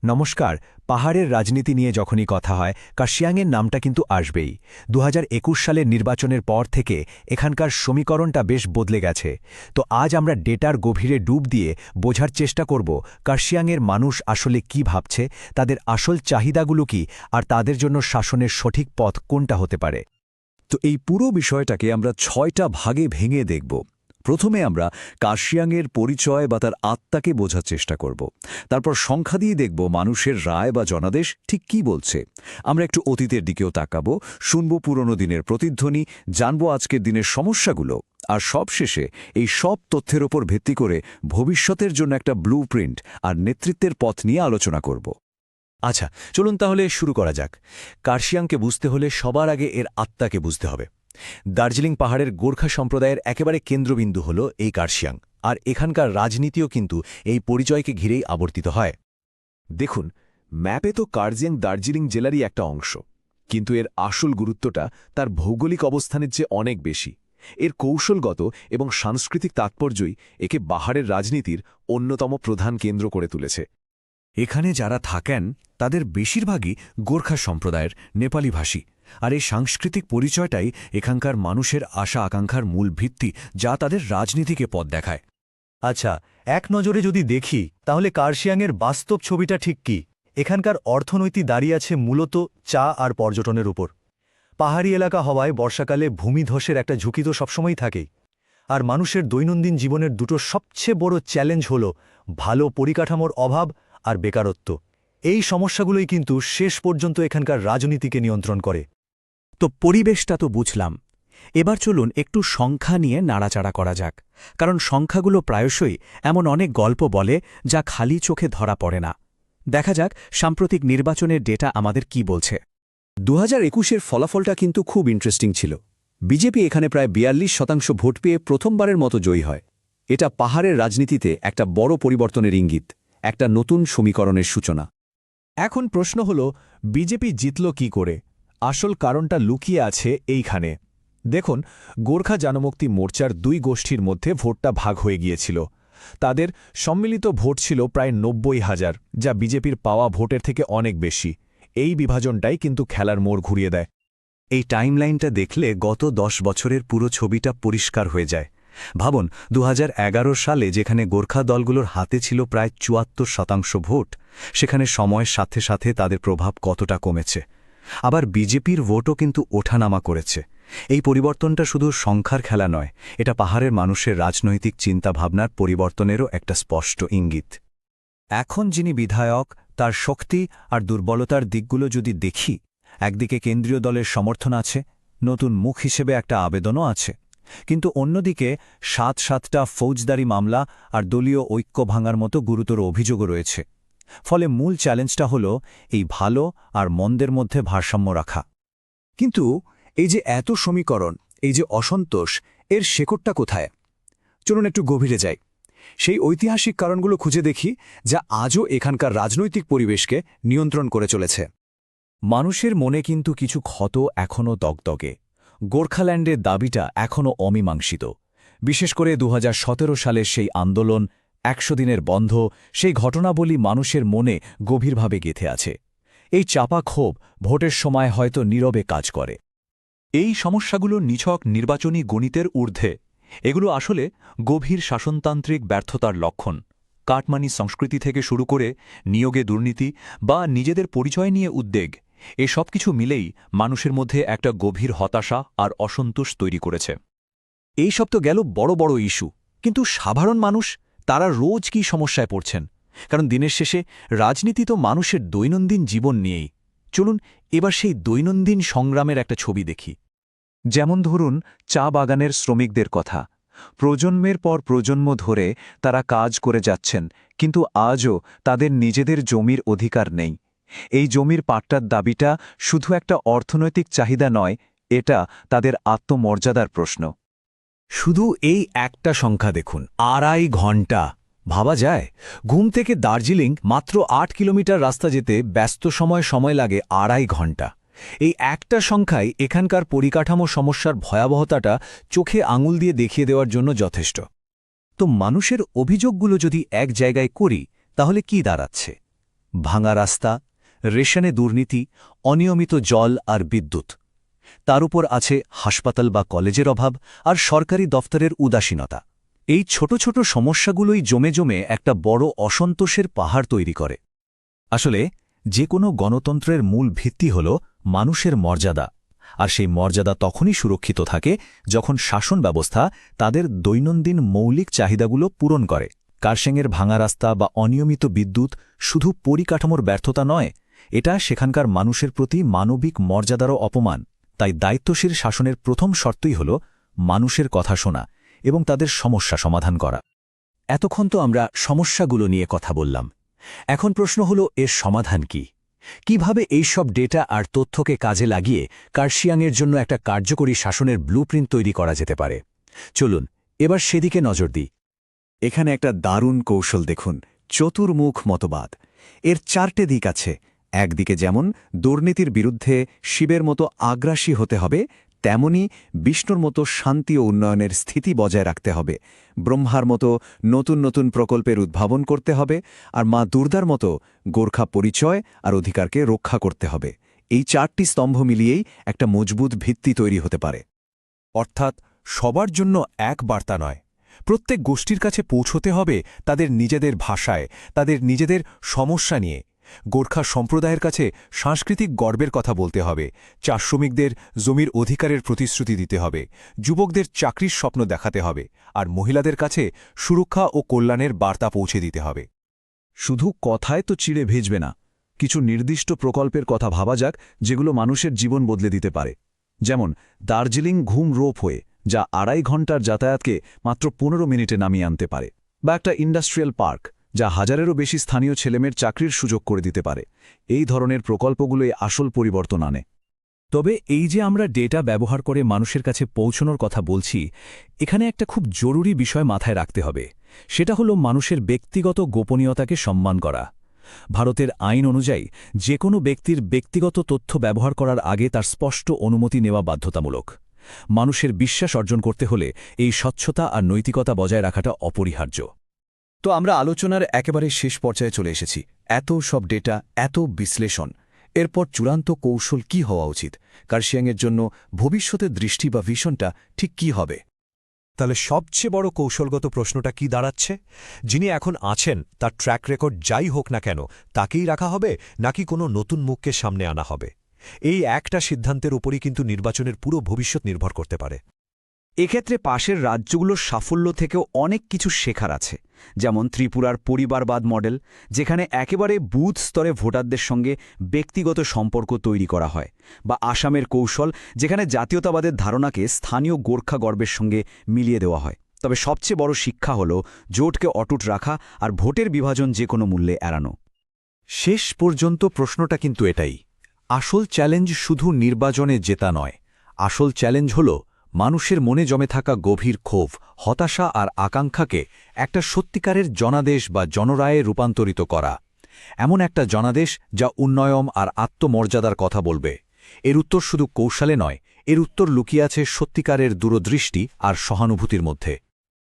নমস্কার। পাহাড়ের রাজনীতি নিয়ে যখনই কথা হয় কার্শিয়াংয়ের নামটা কিন্তু আসবেই। ২০২১ সালের নির্বাচনের পর থেকে এখানকার সমীকরণটা বেশ বদলে গেছে। তো আজ আমরা ডেটার গভীরে ডুব দিয়ে বোঝার চেষ্টা করব কার্শিয়াংয়ের মানুষ আসলে কি ভাবছে, তাদের আসল চাহিদাগুলো কি, আর তাদের জন্য শাসনের সঠিক পথ কোনটা হতে পারে। তো এই পুরো বিষয়টাকে আমরা ৬টা ভাগে ভেঙে দেখব। প্রথমে আমরা কার্শিয়াংয়ের পরিচয় বা তার আত্মাকে বোঝার চেষ্টা করব। তারপর সংখ্যা দিয়ে দেখব মানুষের রায় বা জনাদেশ ঠিক কি বলছে। আমরা একটু অতীতের দিকেও তাকাবো, শুনব পুরনো দিনের প্রতিধ্বনি, জানব আজকের দিনের সমস্যাগুলো, আর সবশেষে এই সব তথ্যের ওপর ভিত্তি করে ভবিষ্যতের জন্য একটা ব্লুপ্রিন্ট আর নেতৃত্বের পথ নিয়ে আলোচনা করব। আচ্ছা, চলুন তাহলে শুরু করা যাক। কার্শিয়াংকে বুঝতে হলে সবার আগে এর আত্মাকে বুঝতে হবে। দার্জিলিং পাহাড়ের গোর্খা সম্প্রদায়ের একেবারে কেন্দ্রবিন্দু হল এই কার্শিয়াং, আর এখানকার রাজনীতিও কিন্তু এই পরিচয়কে ঘিরেই আবর্তিত হয়। দেখুন, ম্যাপে তো কার্শিয়াং দার্জিলিং জেলারই একটা অংশ, কিন্তু এর আসল গুরুত্বটা তার ভৌগোলিক অবস্থানের চেয়ে অনেক বেশি। এর কৌশলগত এবং সাংস্কৃতিক তাৎপর্যই একে পাহাড়ের রাজনীতির অন্যতম প্রধান কেন্দ্র করে তুলেছে। এখানে যারা থাকেন তাদের বেশিরভাগই গোর্খা সম্প্রদায়ের নেপালি ভাষী, আর এই সাংস্কৃতিক পরিচয়টাই এখানকার মানুষের আশা আকাঙ্ক্ষার মূল ভিত্তি, যা তাদের রাজনীতিকে পথ দেখায়। আচ্ছা, এক নজরে যদি দেখি তাহলে কার্শিয়াংয়ের বাস্তব ছবিটা ঠিক কি? এখানকার অর্থনীতি দাঁড়িয়ে আছে মূলত চা আর পর্যটনের উপর। পাহাড়ি এলাকা হওয়ায় বর্ষাকালে ভূমিধসের একটা ঝুঁকি তো সবসময়ই থাকেই। আর মানুষের দৈনন্দিন জীবনের দুটো সবচেয়ে বড় চ্যালেঞ্জ হল ভালো পরিকাঠামোর অভাব আর বেকারত্ব। এই সমস্যাগুলোই কিন্তু শেষ পর্যন্ত এখানকার রাজনীতিকে নিয়ন্ত্রণ করে। তো পরিবেশটা তো বুঝলাম, এবার চলুন একটু সংখ্যা নিয়ে নাড়াচাড়া করা যাক, কারণ সংখ্যাগুলো প্রায়শই এমন অনেক গল্প বলে যা খালি চোখে ধরা পড়ে না। দেখা যাক সাম্প্রতিক নির্বাচনের ডেটা আমাদের কি বলছে। ২০২১-এর ফলাফলটা কিন্তু খুব ইন্টারেস্টিং ছিল। বিজেপি এখানে প্রায় ৪২% ভোট পেয়ে প্রথমবারের মতো জয়ী হয়। এটা পাহাড়ের রাজনীতিতে একটা বড় পরিবর্তনের ইঙ্গিত, একটা নতুন সমীকরণের সূচনা। এখন প্রশ্ন হল, বিজেপি জিতল কি করে? আসল কারণটা লুকিয়ে আছে এইখানে। দেখুন, গোর্খা জনমুক্তি মোর্চার দুই গোষ্ঠীর মধ্যে ভোটটা ভাগ হয়ে গিয়েছিল। তাদের সম্মিলিত ভোট ছিল প্রায় ৯০,০০০, যা বিজেপির পাওয়া ভোটের থেকে অনেক বেশি। এই বিভাজনটাই কিন্তু খেলার মোড় ঘুরিয়ে দেয়। এই টাইমলাইনটা দেখলে গত ১০ বছরের পুরো ছবিটা পরিষ্কার হয়ে যায়। ভাবুন, ২০১১ সালে যেখানে গোর্খা দলগুলোর হাতে ছিল প্রায় ৭৪% ভোট, সেখানে সময়ের সাথে সাথে তাদের প্রভাব কতটা কমেছে। আবার বিজেপির ভোটও কিন্তু ওঠানামা করেছে। এই পরিবর্তনটা শুধু সংখ্যার খেলা নয়, এটা পাহাড়ের মানুষের রাজনৈতিক চিন্তাভাবনার পরিবর্তনেরও একটা স্পষ্ট ইঙ্গিত। এখন যিনি বিধায়ক, তার শক্তি আর দুর্বলতার দিকগুলো যদি দেখি, একদিকে কেন্দ্রীয় দলের সমর্থন আছে, নতুন মুখ হিসেবে একটা আবেদনও আছে, কিন্তু অন্যদিকে ৭টা ফৌজদারি মামলা আর দলীয় ঐক্য ভাঙার মতো গুরুতর অভিযোগও রয়েছে। ফলে মূল চ্যালেঞ্জটা হল এই ভালো আর মন্দের মধ্যে ভারসাম্য রাখা। কিন্তু এই যে এত সমীকরণ, এই যে অসন্তোষ, এর শেকড়টা কোথায়? চলুন একটু গভীরে যাই। সেই ঐতিহাসিক কারণগুলো খুঁজে দেখি, যা আজও এখানকার রাজনৈতিক পরিবেশকে নিয়ন্ত্রণ করে চলেছে। মানুষের মনে কিন্তু কিছু ক্ষত এখনও দগদগে। গোর্খাল্যান্ডের দাবিটা এখনও অমীমাংসিত। বিশেষ করে ২০১৭ সালের সেই আন্দোলন, ১০০ দিনের বন্ধ, সেই ঘটনাবলী মানুষের মনে গভীরভাবে গেঁথে আছে। এই চাপা ক্ষোভ ভোটের সময় হয়তো নীরবে কাজ করে। এই সমস্যাগুলো নিছক নির্বাচনী গণিতের ঊর্ধ্বে। এগুলো আসলে গভীর শাসনতান্ত্রিক ব্যর্থতার লক্ষণ। কাটমানি সংস্কৃতি থেকে শুরু করে নিয়োগে দুর্নীতি বা নিজেদের পরিচয় নিয়ে উদ্বেগ, এসব কিছু মিলেই মানুষের মধ্যে একটা গভীর হতাশা আর অসন্তোষ তৈরি করেছে। এই সব তো গেল বড় বড় ইস্যু, কিন্তু সাধারণ মানুষ, তারা রোজ কী সমস্যায় পড়ছেন? কারণ দিনের শেষে রাজনীতি তো মানুষের দৈনন্দিন জীবন নিয়েই। চলুন এবার সেই দৈনন্দিন সংগ্রামের একটা ছবি দেখি। যেমন ধরুন চা বাগানের শ্রমিকদের কথা। প্রজন্মের পর প্রজন্ম ধরে তারা কাজ করে যাচ্ছেন, কিন্তু আজও তাদের নিজেদের জমির অধিকার নেই। এই জমির পাট্টার দাবিটা শুধু একটা অর্থনৈতিক চাহিদা নয়, এটা তাদের আত্মমর্যাদার প্রশ্ন। শুধু এই একটা সংখ্যা দেখুন, ২.৫ ঘণ্টা। ভাবা যায়, ঘুম থেকে দার্জিলিং মাত্র ৮ কিলোমিটার রাস্তা যেতে ব্যস্ত সময় লাগে ২.৫ ঘণ্টা। এই একটা সংখ্যাই এখানকার পরিকাঠামো সমস্যার ভয়াবহতাটা চোখে আঙুল দিয়ে দেখিয়ে দেওয়ার জন্য যথেষ্ট। তো মানুষের অভিযোগগুলো যদি এক জায়গায় করি, তাহলে কি দাঁড়াচ্ছে? ভাঙা রাস্তা, রেশনে দুর্নীতি, অনিয়মিত জল আর বিদ্যুৎ। তার উপর আছে হাসপাতাল বা কলেজের অভাব আর সরকারি দফতরের উদাসীনতা। এই ছোট ছোট সমস্যাগুলোই জমে জমে একটা বড় অসন্তোষের পাহাড় তৈরি করে। আসলে যে কোনো গণতন্ত্রের মূল ভিত্তি হল মানুষের মর্যাদা, আর সেই মর্যাদা তখনই সুরক্ষিত থাকে যখন শাসন ব্যবস্থা তাদের দৈনন্দিন মৌলিক চাহিদাগুলো পূরণ করে। কার্শিয়াংয়ের ভাঙা রাস্তা বা অনিয়মিত বিদ্যুৎ শুধু পরিকাঠামোর ব্যর্থতা নয়, এটা সেখানকার মানুষের প্রতি মানবিক মর্যাদারও অপমান। তাই দায়িত্বশীল শাসনের প্রথম শর্তই হল মানুষের কথা শোনা এবং তাদের সমস্যা সমাধান করা। এতক্ষণ তো আমরা সমস্যাগুলো নিয়ে কথা বললাম। এখন প্রশ্ন হল, এর সমাধান কি? কিভাবে এইসব ডেটা আর তথ্যকে কাজে লাগিয়ে কার্শিয়াংয়ের জন্য একটা কার্যকরী শাসনের ব্লুপ্রিন্ট তৈরি করা যেতে পারে? চলুন এবার সেদিকে নজর দিই। এখানে একটা দারুণ কৌশল দেখুন, চতুর্মুখ মতবাদ। এর 4টে দিক আছে। একদিকে যেমন দুর্নীতির বিরুদ্ধে শিবের মতো আগ্রাসী হতে হবে, তেমনি বিষ্ণুর মতো শান্তি ও উন্নয়নের স্থিতি বজায় রাখতে হবে, ব্রহ্মার মতো নতুন নতুন প্রকল্পের উদ্ভাবন করতে হবে, আর মা দুর্গার মতো গোর্খা পরিচয় আর অধিকারকে রক্ষা করতে হবে। এই 4টি স্তম্ভ মিলিয়েই একটা মজবুত ভিত্তি তৈরি হতে পারে। অর্থাৎ সবার জন্য এক বার্তা নয়, প্রত্যেক গোষ্ঠীর কাছে পৌঁছতে হবে তাদের নিজেদের ভাষায়, তাদের নিজেদের সমস্যা নিয়ে। গোর্খা সম্প্রদায়ের কাছে সাংস্কৃতিক গর্বের কথা বলতে হবে, চা শ্রমিকদের জমির অধিকারের প্রতিশ্রুতি দিতে হবে, যুবকদের চাকরির স্বপ্ন দেখাতে হবে, আর মহিলাদের কাছে সুরক্ষা ও কল্যাণের বার্তা পৌঁছে দিতে হবে। শুধু কথায় তো চিড়ে ভিজবে না, কিছু নির্দিষ্ট প্রকল্পের কথা ভাবা যাক যেগুলো মানুষের জীবন বদলে দিতে পারে। যেমন দার্জিলিং ঘুম রোপওয়ে, যা 2.5 ঘণ্টার যাতায়াতকে মাত্র 15 মিনিটে নামিয়ে আনতে পারে, বা একটা ইন্ডাস্ট্রিয়াল পার্ক যা হাজারেরও বেশি স্থানীয় ছেলেমেয়ের চাকরির সুযোগ করে দিতে পারে। এই ধরনের প্রকল্পগুলোই আসল পরিবর্তন আনে। তবে এই যে আমরা ডেটা ব্যবহার করে মানুষের কাছে পৌঁছনোর কথা বলছি, এখানে একটা খুব জরুরি বিষয় মাথায় রাখতে হবে। সেটা হলো মানুষের ব্যক্তিগত গোপনীয়তাকে সম্মান করা। ভারতের আইন অনুযায়ী যে কোনো ব্যক্তির ব্যক্তিগত তথ্য ব্যবহার করার আগে তার স্পষ্ট অনুমতি নেওয়া বাধ্যতামূলক। মানুষের বিশ্বাস অর্জন করতে হলে এই স্বচ্ছতা আর নৈতিকতা বজায় রাখাটা অপরিহার্য। তো আমরা আলোচনার একেবারে শেষ পর্যায়ে চলে এসেছি। এত সব ডেটা, এত বিশ্লেষণ, এরপর চূড়ান্ত কৌশল কি হওয়া উচিত? কার্শিয়াংয়ের জন্য ভবিষ্যতের দৃষ্টি বা ভিশনটা ঠিক কি হবে? তাহলে সবচেয়ে বড় কৌশলগত প্রশ্নটা কি দাঁড়াচ্ছে? যিনি এখন আছেন তার ট্র্যাক রেকর্ড যাই হোক না কেন, তাকেই রাখা হবে নাকি কোনো নতুন মুখকে সামনে আনা হবে? এই একটা সিদ্ধান্তের উপরই কিন্তু নির্বাচনের পুরো ভবিষ্যৎ নির্ভর করতে পারে। এক্ষেত্রে পাশের রাজ্যগুলোর সাফল্য থেকেও অনেক কিছু শেখার আছে। যেমন ত্রিপুরার পরিবারবাদ মডেল, যেখানে একেবারে বুথ স্তরে ভোটারদের সঙ্গে ব্যক্তিগত সম্পর্ক তৈরি করা হয়, বা আসামের কৌশল, যেখানে জাতীয়তাবাদের ধারণাকে স্থানীয় গোর্খা গর্বের সঙ্গে মিলিয়ে দেওয়া হয়। তবে সবচেয়ে বড় শিক্ষা হল জোটকে অটুট রাখা আর ভোটের বিভাজন যে কোনো মূল্যে এড়ানো। শেষ পর্যন্ত প্রশ্নটা কিন্তু এটাই, আসল চ্যালেঞ্জ শুধু নির্বাচনে জেতা নয়, আসল চ্যালেঞ্জ হল মানুষের মনে জমে থাকা গভীর ক্ষোভ, হতাশা আর আকাঙ্ক্ষাকে একটা সত্যিকারের জনাদেশ বা জনরায়ে রূপান্তরিত করা। এমন একটা জনাদেশ যা উন্নয়ন আর আত্মমর্যাদার কথা বলবে। এর উত্তর শুধু কৌশলে নয়, এর উত্তর লুকিয়ে আছে সত্যিকারের দূরদৃষ্টি আর সহানুভূতির মধ্যে।